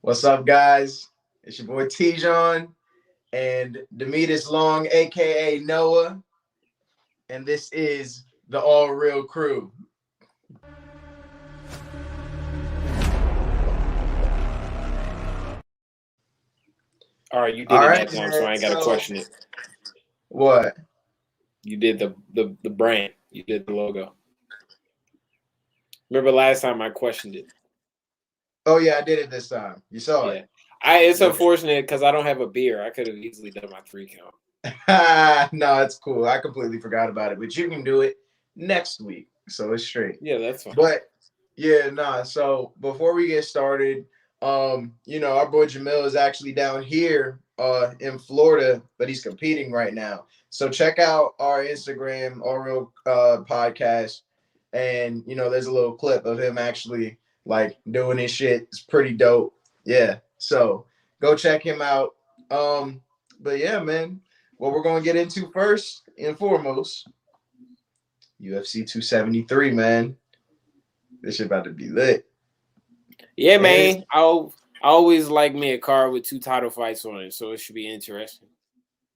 What's up, guys? It's your boy Tijon and Demetis Long, aka Noah, and this is the All Real Crew. All right, you did it that time, so I ain't got to question it. What? You did the brand. You did the logo. Remember last time I questioned it? Oh yeah, I did it this time. You saw it. It's unfortunate because I don't have a beer. I could have easily done my 3 count. No, it's cool. I completely forgot about it, but you can do it next week, so it's straight. Yeah, that's fine. But yeah, nah. So before we get started, our boy Jamil is actually down here in Florida, but he's competing right now. So check out our Instagram, All Real Podcast, and there's a little clip of him actually like doing his shit. It's pretty dope. Yeah. So go check him out. But yeah, man, what we're gonna get into first and foremost, UFC 273, man. This shit about to be lit. Yeah, man. I always like me a card with 2 title fights on it, so it should be interesting.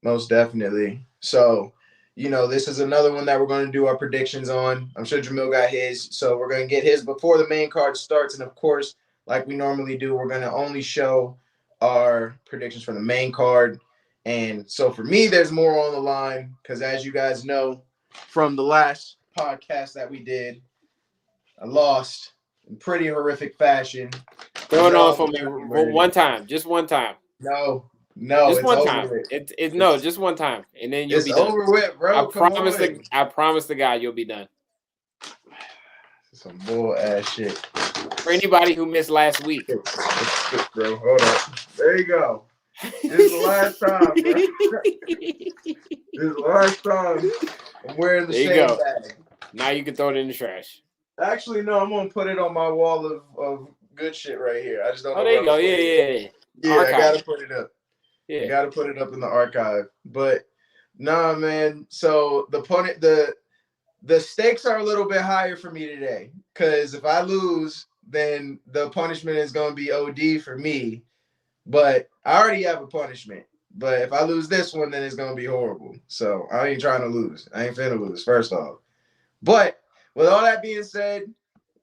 Most definitely. So, this is another one that we're going to do our predictions on. I'm sure Jamil got his, so we're going to get his before the main card starts. And of course, like we normally do, we're going to only show our predictions from the main card. And so for me, there's more on the line because as you guys know from the last podcast that we did, I lost in pretty horrific fashion. Throw it on for me one time, just one time. No, just one time. Just one time, and then you'll be done. It's over with, bro. I promise the guy you'll be done. Some bull ass shit. For anybody who missed last week, bro, hold on. There you go. This is the last time, bro. This is the last time I'm wearing the same bag. Now you can throw it in the trash. Actually, no, I'm gonna put it on my wall of good shit right here. I just don't know. Oh, there you go. Yeah. Archive. I gotta put it up. Yeah, I gotta put it up in the archive. But nah, man. So the stakes are a little bit higher for me today. Cause if I lose, then the punishment is gonna be OD for me. But I already have a punishment. But if I lose this one, then it's gonna be horrible. So I ain't trying to lose. I ain't finna lose, first off. But with all that being said,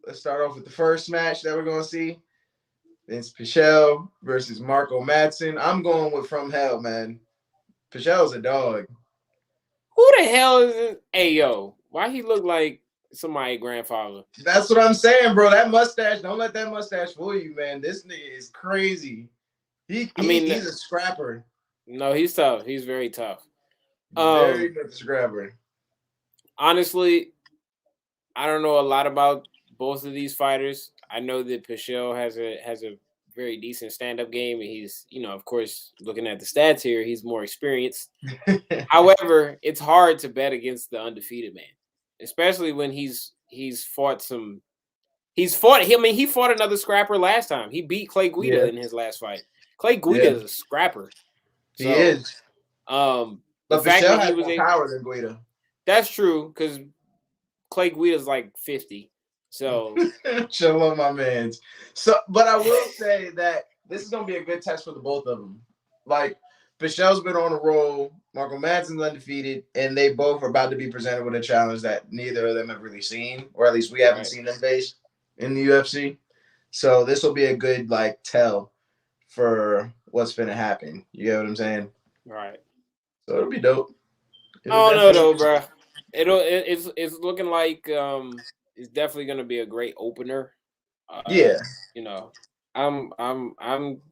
let's start off with the first match that we're gonna see. It's Pichel versus Marco Madsen. I'm going with From Hell, man. Pichel's a dog. Who the hell is this? Hey, yo, why he look like somebody's grandfather? That's what I'm saying, bro. That mustache, don't let that mustache fool you, man. This nigga is crazy. He's a scrapper. No, he's tough. He's very tough. Very good scrapper. Honestly, I don't know a lot about both of these fighters. I know that Pichel has a very decent stand-up game, and he's, of course, looking at the stats here, he's more experienced. However, it's hard to bet against the undefeated man, especially when he fought another scrapper last time. He beat Clay Guida in his last fight. Clay Guida is a scrapper. So, he is. But the fact that he was more power than Guida. That's true, because Clay Guida's like 50. So chill on my mans. So, but I will say that this is gonna be a good test for the both of them. Like, Pichel's been on a roll, Marco Madsen's undefeated, and they both are about to be presented with a challenge that neither of them have really seen, or at least we haven't seen them face in the UFC. So this will be a good tell for what's gonna happen. You get what I'm saying? Right. So it'll be dope. I don't know though, bro. It's looking like it's definitely going to be a great opener. I'm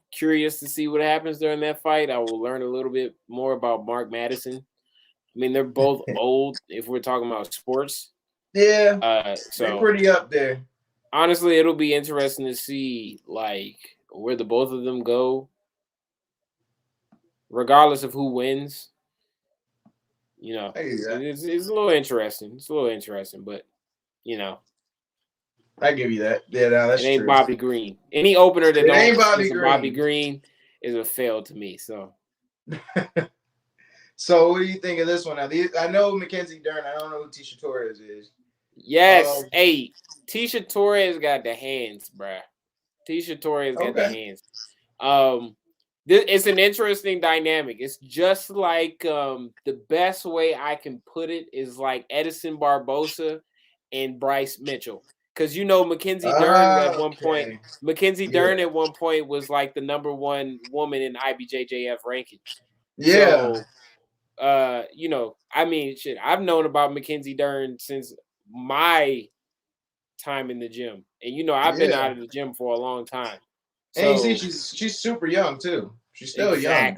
curious to see what happens during that fight. I will learn a little bit more about Mark Madison. I mean, they're both old if we're talking about sports. Yeah. So they're pretty up there. Honestly, it'll be interesting to see where the both of them go, regardless of who wins. It's a little interesting. It's a little interesting, but I give you that. Yeah, no, that's true. It ain't Bobby Green. Any opener that don't Bobby Green is a fail to me. So, so what do you think of this one? Now, I know Mackenzie Dern. I don't know who Tisha Torres is. Yes, Tisha Torres got the hands, bruh. Tisha Torres got the hands. It's an interesting dynamic. It's just like the best way I can put it is like Edison Barbosa and Bryce Mitchell. Because Mackenzie Dern at one point, Dern at one point was like the #1 woman in IBJJF ranking. Yeah. So, I mean, shit, I've known about Mackenzie Dern since my time in the gym, and I've been out of the gym for a long time. So, and you see, she's super young too. She's still young.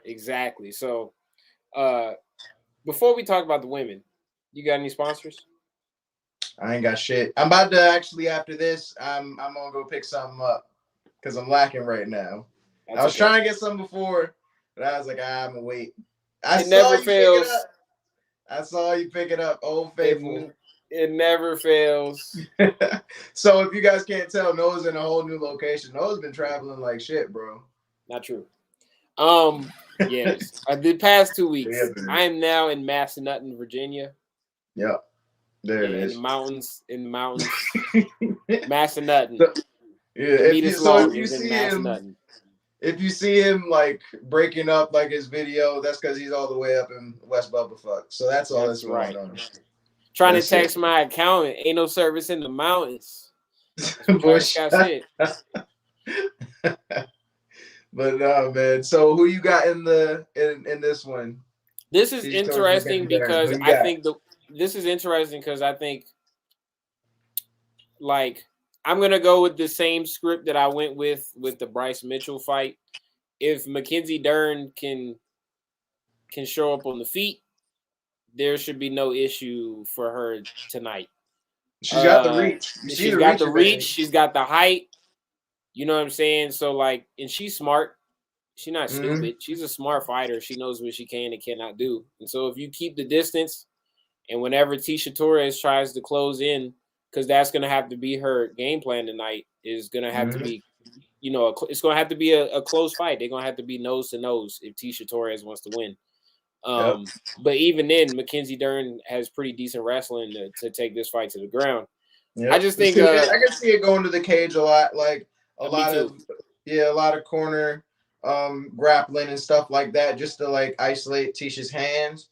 Exactly. So, before we talk about the women, you got any sponsors? I ain't got shit. I'm about to actually after this. I'm gonna go pick something up because I'm lacking right now. I was trying to get some before, but I was like, I'm gonna wait. It never fails. I saw you pick it up, Old Faithful. It never fails. So if you guys can't tell, Noah's in a whole new location. Noah's been traveling like shit, bro. Not true. Yes. The past 2 weeks, I am now in Massanutten, Virginia. Yep. There it is. In the mountains. Massanutten. If you see him like breaking up like his video, that's because he's all the way up in West Bubblefuck. So that's all that's going on. Trying to text my accountant. Ain't no service in the mountains. But no, man. So who you got in this one? This is interesting because I think like I'm gonna go with the same script that I went with the Bryce Mitchell fight. If Mackenzie Dern can show up on the feet, there should be no issue for her tonight. She's got the reach. She's got the reach. She's got the height. You know what I'm saying? So like, and she's smart. She's not stupid. She's a smart fighter. She knows what she can and cannot do. And so if you keep the distance, and whenever Tisha Torres tries to close in, because that's going to have to be her game plan tonight, is going to have to be, it's going to have to be a close fight. They're going to have to be nose to nose if Tisha Torres wants to win. But even then, Mackenzie Dern has pretty decent wrestling to take this fight to the ground. Yep. I just think I can see it going to the cage a lot, like a lot of corner grappling and stuff like that, just to like isolate Tisha's hands.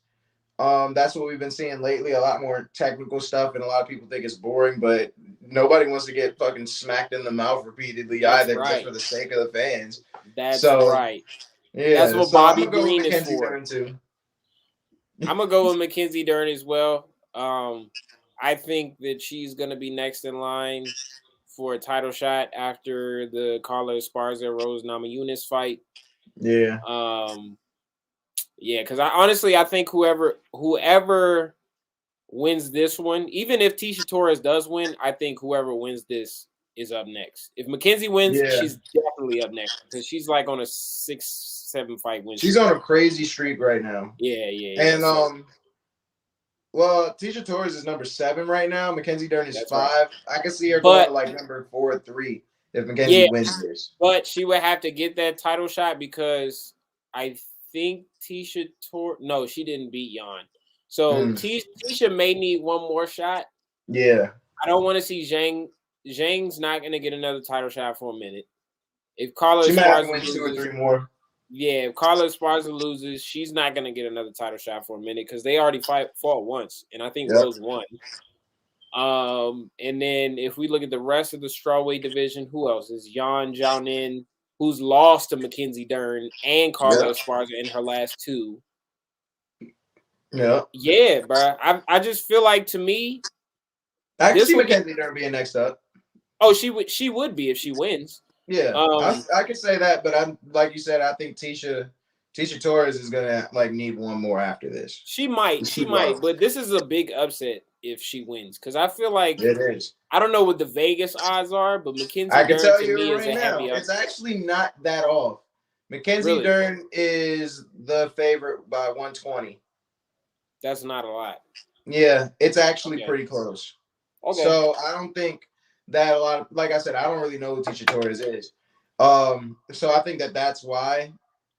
That's what we've been seeing lately. A lot more technical stuff, and a lot of people think it's boring, but nobody wants to get fucking smacked in the mouth repeatedly either, just for the sake of the fans. That's right. Yeah, that's what Bobby Green is for. I'm gonna go with Mackenzie Dern as well. I think that she's gonna be next in line for a title shot after the Carla Esparza Rose Namajunas fight. Yeah. Yeah, because I think whoever wins this one, even if Tisha Torres does win, I think whoever wins this is up next. If Mackenzie wins, she's definitely up next because she's like on a 6-7 fight win. She's on a crazy streak right now. Yeah. And well, Tisha Torres is number 7 right now. Mackenzie Dern is 5. Right. I can see her going to like number 4 or 3 if Mackenzie wins this. But she would have to get that title shot because I think Tisha no, she didn't beat Jan. So Tisha may need one more shot. Yeah. I don't want to see Zhang. Zhang's not going to get another title shut for a minute. If Carla Esparza win 2 or 3 more. Yeah, if Carla Esparza loses, she's not going to get another title shot for a minute because they already fought once, and I think Rose won. And then if we look at the rest of the strawweight division, who else is Yan Xiaonan, who's lost to Mackenzie Dern and Carla Esparza in her last 2. Yeah, bro. I just feel like, to me, I can see Mackenzie Dern being next up. Oh, she would be if she wins. Yeah, I can say that, but I'm like you said, I think Tisha Torres is gonna like need one more after this. She might, but this is a big upset if she wins because I feel like it is. I don't know what the Vegas odds are, but Mackenzie Dern to me is a heavy upset. It's actually not that off. Mackenzie Dern is the favorite by 120. That's not a lot. Yeah, it's actually pretty close. Okay. So I don't think that a lot of, like I said, I don't really know who Tisha Torres is. So I think that's why.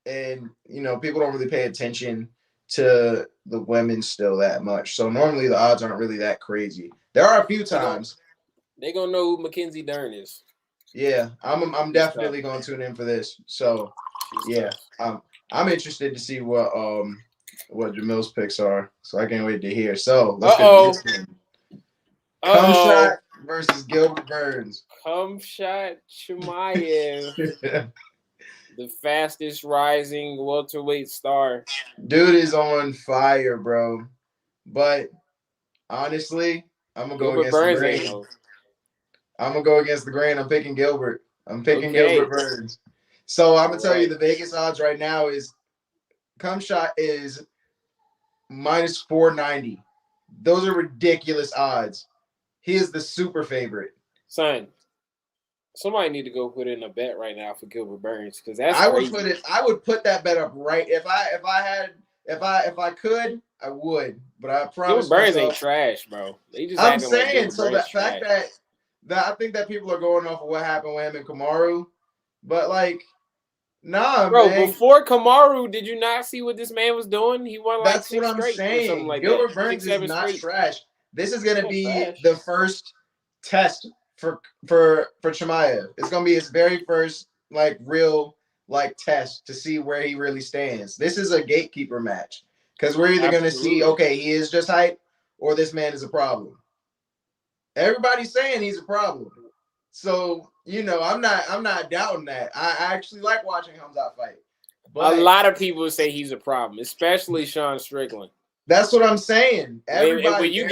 And, people don't really pay attention to the women still that much. So normally the odds aren't really that crazy. There are a few times. They're going to know who Mackenzie Dern is. Yeah, I'm definitely going to tune in for this. So, yeah, I'm interested to see what Jamil's picks are. So I can't wait to hear. So let's go. Cumshot versus Gilbert Burns. Cumshot Chimaev, the fastest rising welterweight star. Dude is on fire, bro. But honestly, I'm gonna go against the grain. I'm gonna go against the grain. I'm picking Gilbert. I'm picking Gilbert Burns. So I'm gonna tell you the Vegas odds right now is Cumshot is minus 490. Those are ridiculous odds. He is the super favorite. Son, somebody need to go put in a bet right now for Gilbert Burns because that's crazy. I would put that bet up right if I could, I would. But I promise Gilbert Burns ain't trash, bro. I'm saying so that fact that I think that people are going off of what happened with him and Kamaru, but like, nah, bro. Man. Before Kamaru, did you not see what this man was doing? He won like That's 6 what I'm straight saying. or something like Gilbert that. Burns 6, is not straight. trash. This is gonna be the first test for Chimaev. It's gonna be his very first like real like test to see where he really stands. This is a gatekeeper match because we're either gonna see okay, he is just hype or this man is a problem. Everybody's saying he's a problem. So, you know, I'm not doubting that. I actually like watching Hamzat fight. But a lot of people say he's a problem, especially Sean Strickland. That's what I'm saying. Everybody, when you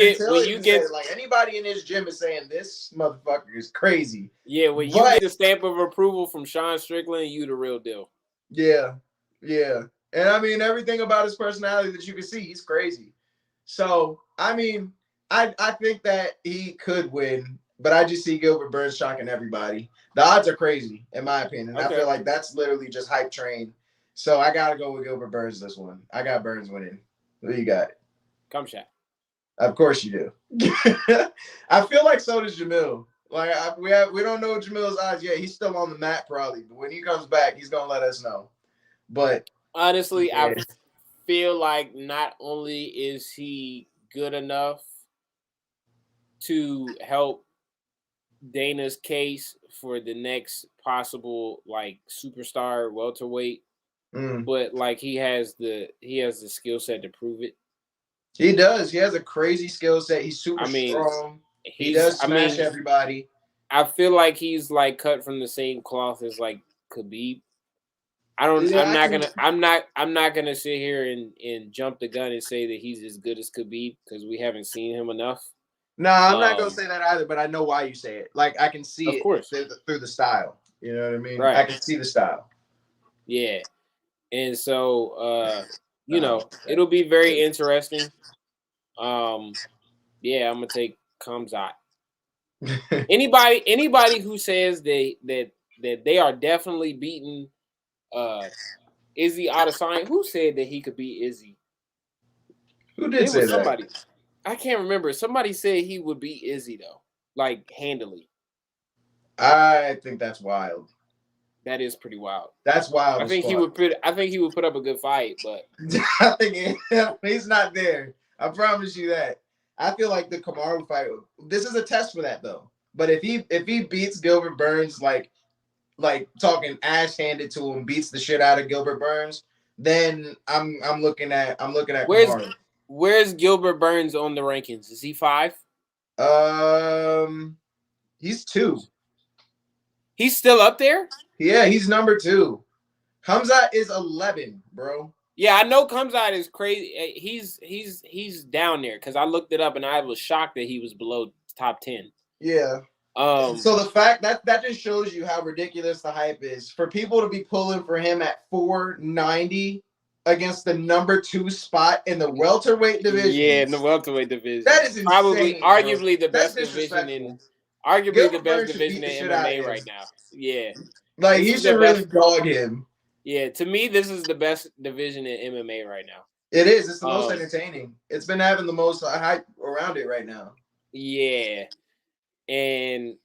get like anybody in this gym is saying this motherfucker is crazy. Yeah, when you get the stamp of approval from Sean Strickland, you the real deal. Yeah, yeah. And I mean everything about his personality that you can see, he's crazy. So I mean, I think that he could win, but I just see Gilbert Burns shocking everybody. The odds are crazy, in my opinion. Okay. I feel like that's literally just hype train. So I gotta go with Gilbert Burns this one. I got Burns winning. Who you got? Cumshot. Of course you do. I feel like so does Jamil. Like we don't know Jamil's odds yet. He's still on the mat probably, but when he comes back, he's gonna let us know. But honestly, yeah. I feel like not only is he good enough to help Dana's case for the next possible like superstar welterweight, but like he has the skill set to prove it. He does. He has a crazy skill set. He's super strong. He does smash everybody. I feel like he's like cut from the same cloth as like Khabib. I'm not gonna sit here and jump the gun and say that he's as good as Khabib because we haven't seen him enough. No, I'm not gonna say that either, but I know why you say it. Like I can see it through the style. You know what I mean? Right. I can see the style. Yeah. And so you know, it'll be very interesting. Yeah, I'm gonna take Khamzat. Anybody who says that they are definitely beating Izzy Adesanya, who said that he could beat Izzy? Who did say somebody? That? I can't remember. Somebody said he would beat Izzy though, like handily. I think that's wild. That is pretty wild. That's wild. I think he would put up a good fight, but I think he's not there. I promise you that. I feel like the Kamaru fight. This is a test for that though. But if he beats Gilbert Burns like talking ass handed to him, beats the shit out of Gilbert Burns, then I'm looking at Kamaru. Where's Gilbert Burns on the rankings? Is he 5? He's 2. He's still up there? Yeah, he's number 2. Khamzat is 11, bro. Yeah, I know Khamzat is crazy. He's down there because I looked it up and I was shocked that he was below top 10. Yeah. So the fact that just shows you how ridiculous the hype is for people to be pulling for him at 490 against the number 2 spot in the welterweight division. Yeah, in the welterweight division. That is insane, arguably the best division in MMA right now. Yeah. Like he should really dog him. Yeah, to me, this is the best division in MMA right now. It is. It's the most entertaining. It's been having the most hype around it right now. Yeah. And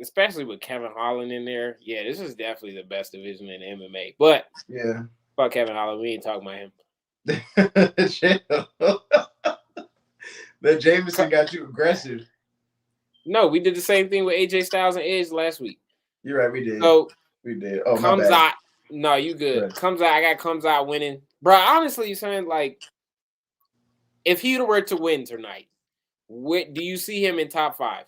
especially with Kevin Holland in there. Yeah, this is definitely the best division in MMA. But yeah, fuck Kevin Holland. We ain't talking about him. That Jameson got you aggressive. No, we did the same thing with AJ Styles and Edge last week. You're right. We did. So we did. Oh, my bad. Out. No, you good. Right. Comes out. I got Comes Out winning, bro. Honestly, saying like, if he were to win tonight, do you see him in top 5?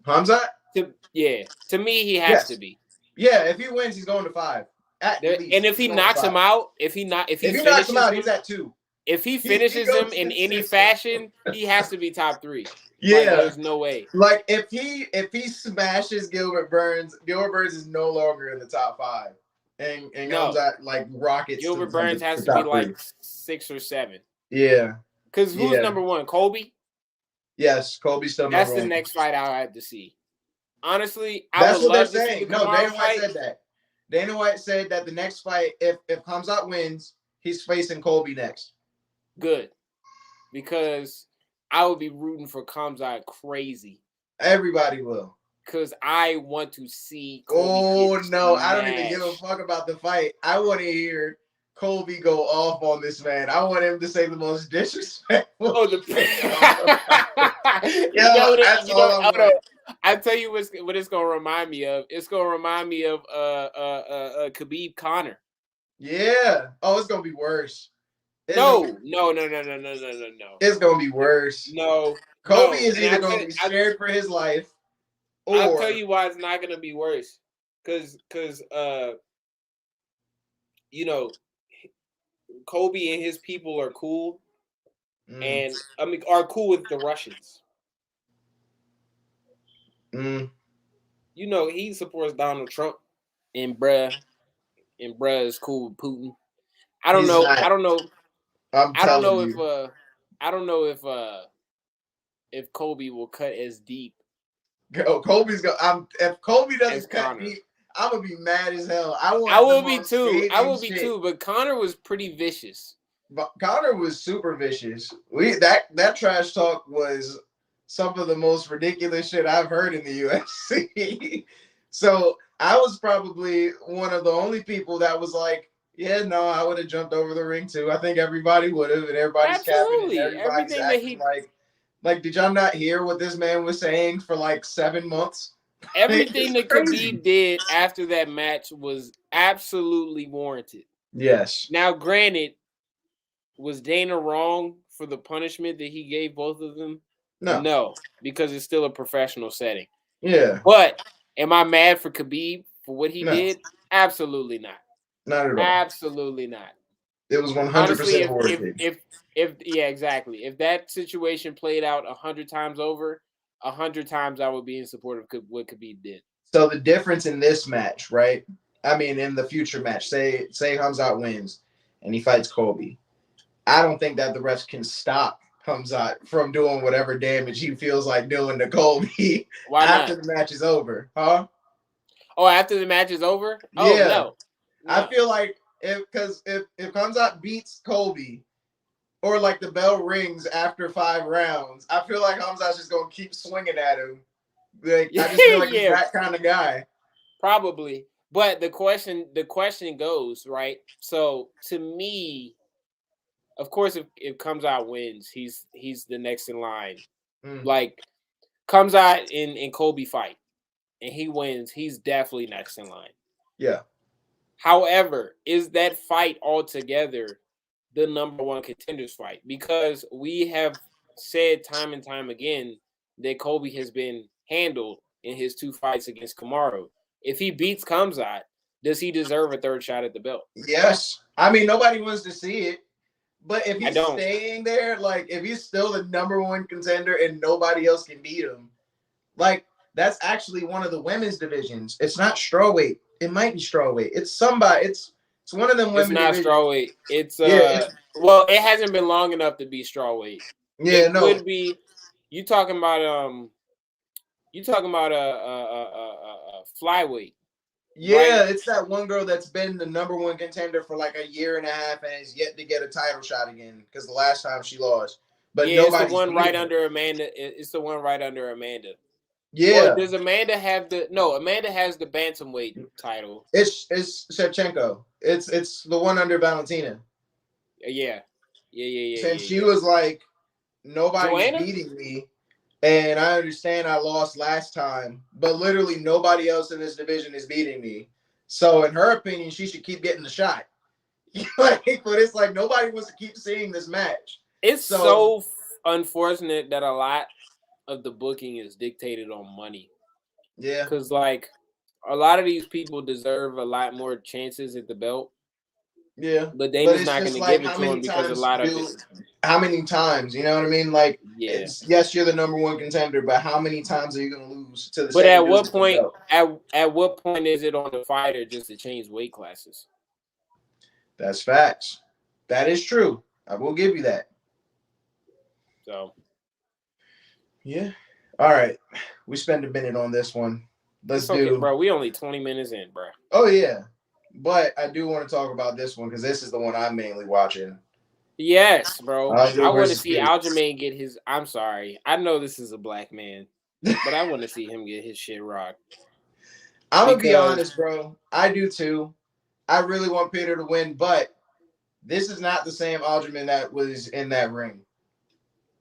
Hamzat? To me, he has to be. Yeah, if he wins, he's going to 5. At least. And if he knocks him out, if he knocks him out, he's at 2. If he finishes him in any fashion, he has to be top 3. Yeah, like, there's no way. Like if he smashes Gilbert Burns is no longer in the top 5, and comes at like rockets. Gilbert Burns has to be like 6 or 7. Yeah, because who's number 1? Colby. Yes, Colby's still number 1. That's the next fight I have to see. Honestly, that's what they're saying. No, Dana White said that. Dana White said that the next fight, if Hamzat wins, he's facing Colby next. Good, because I would be rooting for Hamzat crazy. Everybody will. Because I want to see Colby I don't even give a fuck about the fight. I want to hear Colby go off on this man. I want him to say the most disrespectful. I'll tell you what it's gonna remind me of. It's gonna remind me of Khabib Conor. Yeah. Oh, it's gonna be worse. No. It's gonna be worse. No. Colby is either gonna be scared for his life. Or... I'll tell you why it's not gonna be worse. Cause Colby and his people are cool, and are cool with the Russians. He supports Donald Trump, and bruh is cool with Putin. I don't know. If Colby will cut as deep. Colby's going. If Colby doesn't cut deep, I'm gonna be mad as hell. I will be too. But Conor was pretty vicious. But Conor was super vicious. That trash talk was some of the most ridiculous shit I've heard in the UFC. So I was probably one of the only people that was like, yeah, no, I would have jumped over the ring too. I think everybody would have, and everybody's capping, and everybody's acting like, did y'all not hear what this man was saying for like 7 months? Everything that Khabib did after that match was absolutely warranted. Yes. Now, granted, was Dana wrong for the punishment that he gave both of them? No, because it's still a professional setting. Yeah. But am I mad for Khabib for what he did? Absolutely not. Not at all. Absolutely not. It was 100% warranted. Exactly. If that situation played out 100 times over, 100 times I would be in support of what Khabib did. So the difference in this match, right? I mean, in the future match, say Hamzat wins and he fights Colby. I don't think that the refs can stop Hamzat from doing whatever damage he feels like doing to Colby after the match is over, huh? Oh, after the match is over? Oh, yeah. No. I feel like if Hamzat beats Colby, or like the bell rings after 5 rounds, I feel like Hamzat's just gonna keep swinging at him. Like I just feel like he's that kind of guy. Probably, but the question goes right. So to me, of course, if Hamzat wins, he's the next in line. Like Hamzat in Colby fight, and he wins, he's definitely next in line. Yeah. However, is that fight altogether the number 1 contenders fight? Because we have said time and time again that Colby has been handled in his 2 fights against Kamaru. If he beats Hamzat, does he deserve a 3rd shot at the belt? Yes. I mean, nobody wants to see it. But if he's staying there, like if he's still the number 1 contender and nobody else can beat him, like that's actually one of the women's divisions. It's not strawweight. It might be strawweight. It's somebody. It's one of them women. It's not strawweight. It's well, it hasn't been long enough to be strawweight. Yeah, it would be. You talking about a flyweight. Yeah, right? It's that one girl that's been the number 1 contender for like a year and a half and has yet to get a title shot again because the last time she lost. But yeah, it's the one right under Amanda. It's the one right under Amanda. Yeah. Or does Amanda have the? No, Amanda has the bantamweight title. It's Shevchenko. It's the one under Valentina. Yeah. Since she was like, nobody's beating me. And I understand I lost last time, but literally nobody else in this division is beating me. So in her opinion, she should keep getting the shot. But it's like nobody wants to keep seeing this match. It's so unfortunate that a lot of the booking is dictated on money. Yeah. Because, like, a lot of these people deserve a lot more chances at the belt. Yeah. But they just not going to give it to them because a lot of it. How many times? You know what I mean? Like, yeah. Yes, you're the number one contender, but how many times are you going to lose to the But same at what point? At what point is it on the fighter just to change weight classes? That's facts. That is true. I will give you that. So. Yeah. All right. We spend a minute on this one. Let's do, bro. We only 20 minutes in, bro. Oh yeah, but I do want to talk about this one because this is the one I'm mainly watching. Yes, bro. I want to see Aljamain get his. I'm sorry. I know this is a black man, but I want to see him get his shit rocked. I'm gonna be honest, bro. I do too. I really want Peter to win, but this is not the same Aljamain that was in that ring.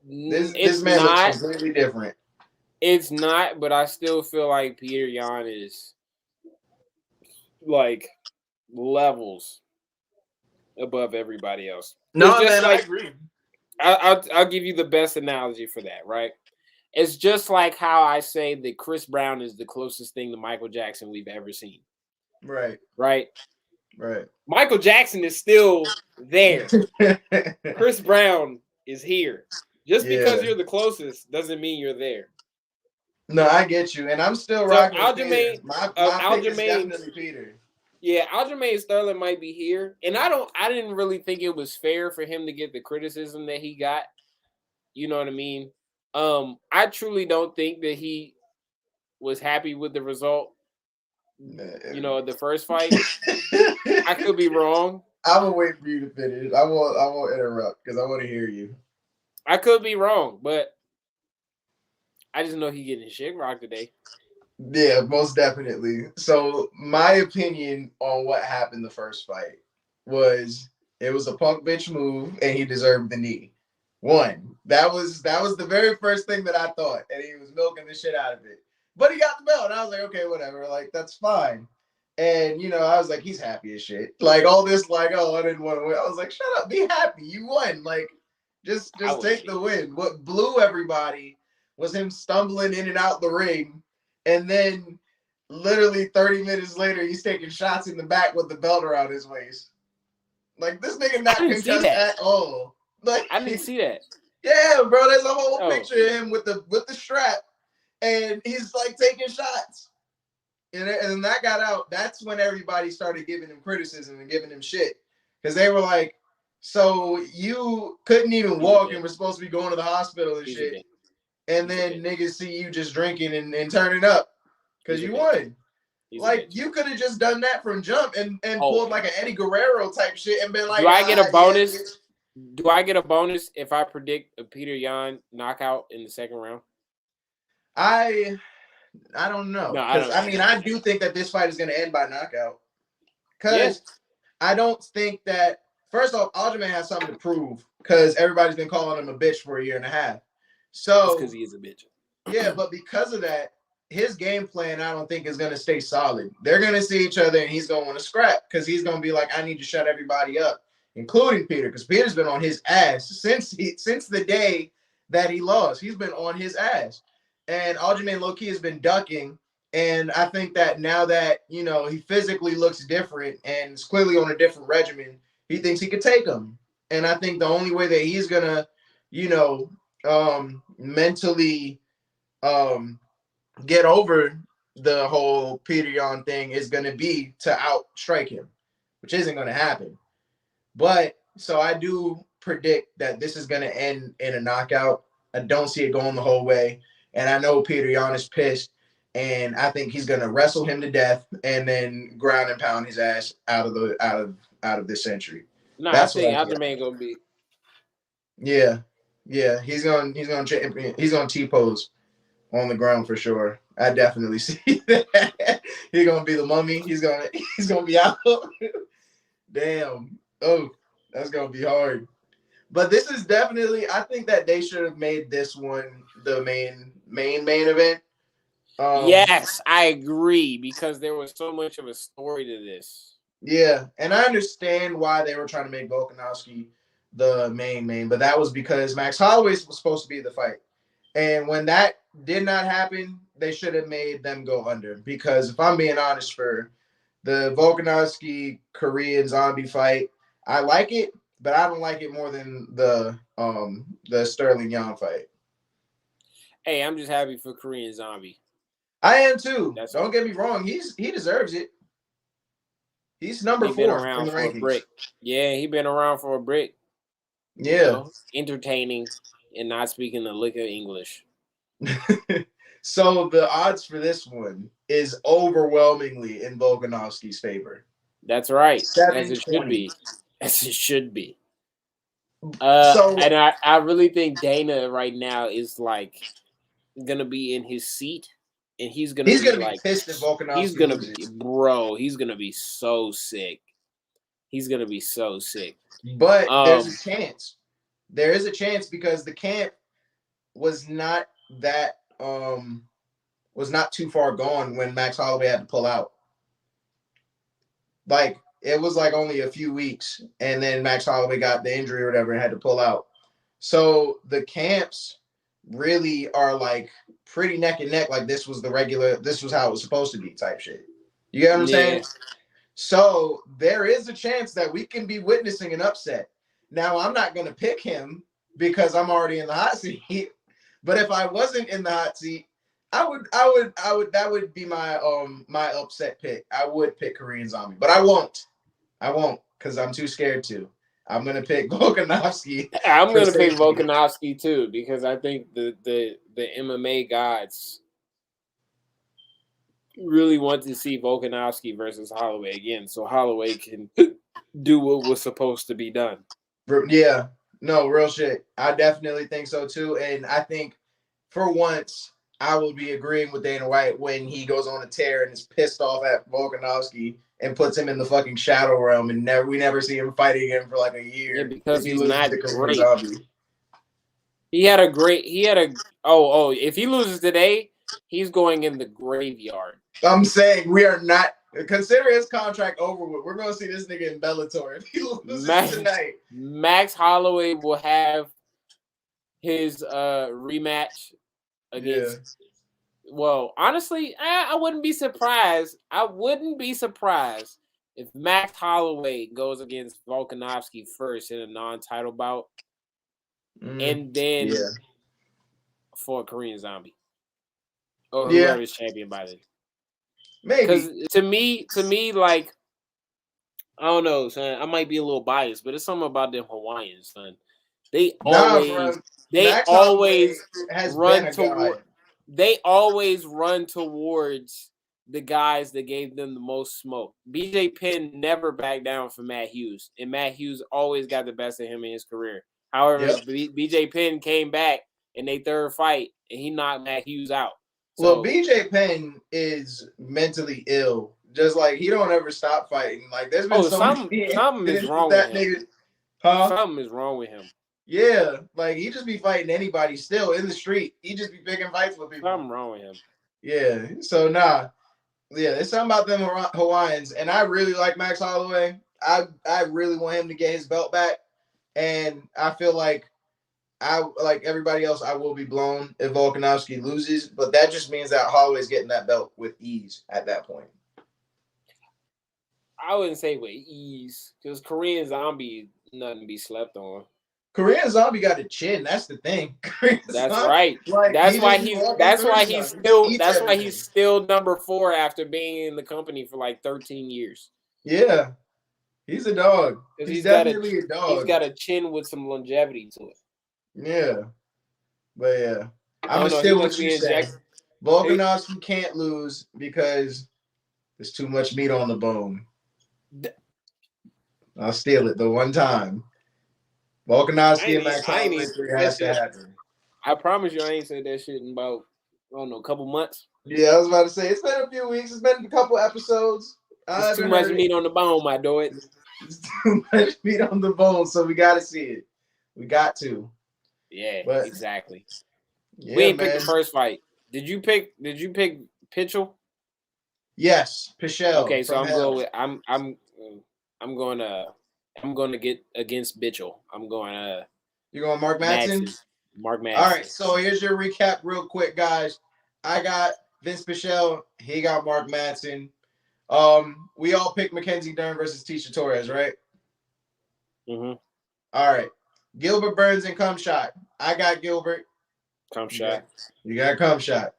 This man looks completely different. It's not, but I still feel like Peter Yan is like levels above everybody else. No, man, I agree. I'll give you the best analogy for that, right? It's just like how I say that Chris Brown is the closest thing to Michael Jackson we've ever seen. Right. Right? Right. Michael Jackson is still there. Chris Brown is here. Just because you're the closest doesn't mean you're there. No, I get you. And I'm still rocking with Peter. My pick is definitely Peter. Yeah, Aljamain Sterling might be here. And I didn't really think it was fair for him to get the criticism that he got. You know what I mean? I truly don't think that he was happy with the result. You know, the first fight. I could be wrong. I'm gonna wait for you to finish. I won't interrupt because I want to hear you. I could be wrong, but I just know he getting his shit rocked today. Yeah, most definitely. So my opinion on what happened the first fight was it was a punk bitch move and he deserved the knee. That was the very first thing that I thought, and he was milking the shit out of it. But he got the belt, and I was like, okay, whatever, like that's fine. And I was like, he's happy as shit. Like all this, like, oh, I didn't want to win. I was like, shut up, be happy, you won. Like, just take the win. What blew everybody was him stumbling in and out the ring, and then literally 30 minutes later, he's taking shots in the back with the belt around his waist. Like this nigga not contest at all. Like I didn't see that. Yeah, bro. There's a whole picture of him with the strap, and he's like taking shots. And that got out. That's when everybody started giving him criticism and giving him shit because they were like, "So you couldn't even walk and were supposed to be going to the hospital and shit, and then niggas see you just drinking and turning up because you won." Like you could have just done that from jump and pulled like an Eddie Guerrero type shit and been like, "Do I get a bonus? Yeah, do I get a bonus if I predict a Peter Yan knockout in the second round?" I don't know. Because I do think that this fight is going to end by knockout. Because I don't think that, first off, Aljamain has something to prove because everybody's been calling him a bitch for a year and a half. So because he is a bitch. Yeah, but because of that, his game plan I don't think is going to stay solid. They're going to see each other and he's going to want to scrap because he's going to be like, I need to shut everybody up, including Peter, because Peter's been on his ass since the day that he lost. He's been on his ass. And Aljamain low-key has been ducking. And I think that now that, he physically looks different and is clearly on a different regimen, he thinks he could take him. And I think the only way that he's going to, mentally get over the whole Peter Yan thing is going to be to outstrike him, which isn't going to happen. But so I do predict that this is going to end in a knockout. I don't see it going the whole way. And I know Peter Yan is pissed, and I think he's gonna wrestle him to death and then ground and pound his ass out of this century. No, that's I think Aljamain gonna be. Yeah, he's gonna T-pose on the ground for sure. I definitely see that. He's gonna be the mummy. He's gonna be out. Damn. Oh, that's gonna be hard. But this is definitely, I think that they should have made this one the main event. Yes, I agree, because there was so much of a story to this. Yeah, and I understand why they were trying to make Volkanovski the main, but that was because Max Holloway was supposed to be the fight. And when that did not happen, they should have made them go under. Because if I'm being honest, for the Volkanovski Korean Zombie fight, I like it, but I don't like it more than the Sterling Young fight. Hey, I'm just happy for Korean Zombie. I am too. Don't get me wrong. He deserves it. He's number 4 in the rankings. Yeah, he been around for a brick. Yeah. You know, entertaining and not speaking the lick of English. So the odds for this one is overwhelmingly in Volkanovski's favor. That's right. As it should be. As it should be. And I really think Dana right now is like gonna be in his seat, and he's gonna be pissed at Volkanovski. He's gonna be so sick. He's gonna be so sick. But there's a chance. There is a chance, because the camp was not that was not too far gone when Max Holloway had to pull out. Like, it was like only a few weeks, and then Max Holloway got the injury or whatever and had to pull out. So the camps really are like pretty neck and neck. Like, this was how it was supposed to be type shit. You get what I'm saying? So there is a chance that we can be witnessing an upset. Now, I'm not going to pick him because I'm already in the hot seat. But if I wasn't in the hot seat, that would be my my upset pick. I would pick Korean Zombie, but I won't because I'm too scared to. I'm gonna pick Volkanovski. I'm gonna pick Volkanovski too, because I think the MMA gods really want to see Volkanovski versus Holloway again, so Holloway can do what was supposed to be done. Yeah, no, real shit. I definitely think so too, and I think for once I will be agreeing with Dana White when he goes on a tear and is pissed off at Volkanovski and puts him in the fucking shadow realm, and we never see him fighting again for like a year. Yeah, because he's not great. Zombie. If he loses today, he's going in the graveyard. I'm saying we are not. Consider his contract over with. We're going to see this nigga in Bellator if he loses tonight. Max Holloway will have his rematch against. Yeah. Well, honestly, I wouldn't be surprised. I wouldn't be surprised if Max Holloway goes against Volkanovski first in a non-title bout, and then for a Korean Zombie or whoever's champion by then. Maybe. Because to me, like, I don't know, son. I might be a little biased, but it's something about them Hawaiians, son. They always run towards the guys that gave them the most smoke. BJ Penn never backed down from Matt Hughes, and Matt Hughes always got the best of him in his career. However, BJ Penn came back in their third fight, and he knocked Matt Hughes out. So, well, BJ Penn is mentally ill. Just like, he don't ever stop fighting. Like, there's been something is wrong with him. Something is wrong with him. Yeah, like, he just be fighting anybody still in the street. He just be picking fights with people. Something wrong with him. Yeah, so nah. Yeah, there's something about them Hawaiians. And I really like Max Holloway. I really want him to get his belt back. And I feel like like everybody else, I will be blown if Volkanovski loses, but that just means that Holloway's getting that belt with ease at that point. I wouldn't say with ease, because Korean Zombie, nothing to be slept on. Korean Zombie got a chin. That's the thing. That's right. Like, that's why he's still number 4 after being in the company for like 13 years. Yeah, he's a dog. He's definitely a dog. He's got a chin with some longevity to it. Yeah, but yeah, I'm still what you say. Volkanovski can't lose because there's too much meat on the bone. I'll steal it the one time. Volkanovski and Max Holloway has to happen. I promise you, I ain't said that shit in about, I don't know, a couple months. Yeah, I was about to say, it's been a few weeks. It's been a couple episodes. It's too much meat on the bone, my dog. It's too much meat on the bone, so we got to see it. We got to. Yeah, exactly. We ain't picked the first fight. Did you pick Pitchell? Yes, Pichel. Okay, so I'm going with I'm going to get against Bitchell. I'm going You're going Mark Madsen? Mark Madsen. All right, so here's your recap real quick, guys. I got Vince Pichel. He got Mark Madsen. We all picked Mackenzie Dern versus Tisha Torres, right? Mm-hmm. All right. Gilbert Burns and Cumshot. I got Gilbert. Cumshot. You got Cumshot.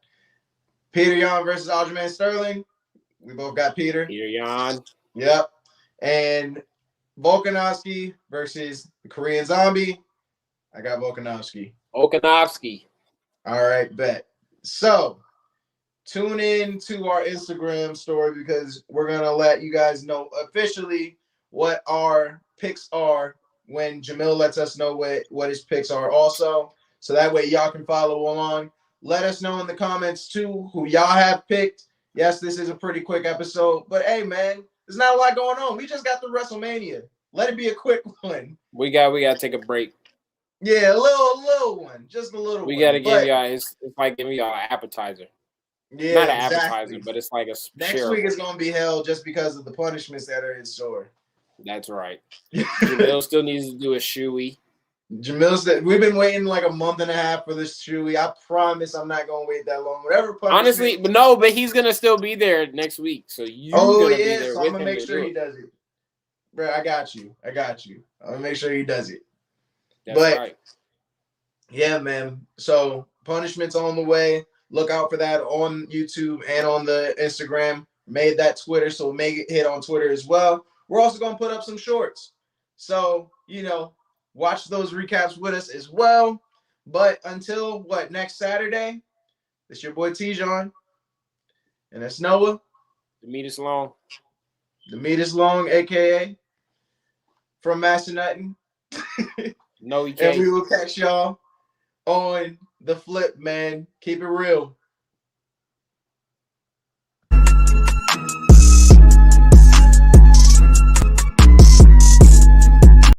Peter Yan versus Aljamain Sterling. We both got Peter. Peter Yan. Yep. And Volkanovski versus the Korean Zombie. I got Volkanovski. Volkanovski. All right, bet. So tune in to our Instagram story because we're going to let you guys know officially what our picks are when Jamil lets us know what his picks are also. So that way y'all can follow along. Let us know in the comments too who y'all have picked. Yes, this is a pretty quick episode, but hey, man, there's not a lot going on. We just got through WrestleMania. Let it be a quick one. We got to take a break. Yeah, a little one, just a little. We got to give y'all. It's like giving y'all an appetizer. Yeah, not an appetizer, but it's like a. Next week is gonna be hell just because of the punishments that are in store. That's right. Jamil still needs to do a shoey. Jamil said we've been waiting like a month and a half for this shoey. I promise I'm not gonna wait that long. Whatever punishment. Honestly, but he's gonna still be there next week. So you. Oh yeah, so I'm gonna make sure he does it. Bro, I got you. I'm gonna make sure he does it. That's right. Yeah, man. So punishments on the way. Look out for that on YouTube and on the Instagram. Made that Twitter, so make it hit on Twitter as well. We're also going to put up some shorts. So, watch those recaps with us as well. But until, next Saturday, it's your boy T-John. And that's Noah. The meat is long. The meat is long, a.k.a. from Master Nothing. No, you can't. And we will catch y'all on the flip, man. Keep it real.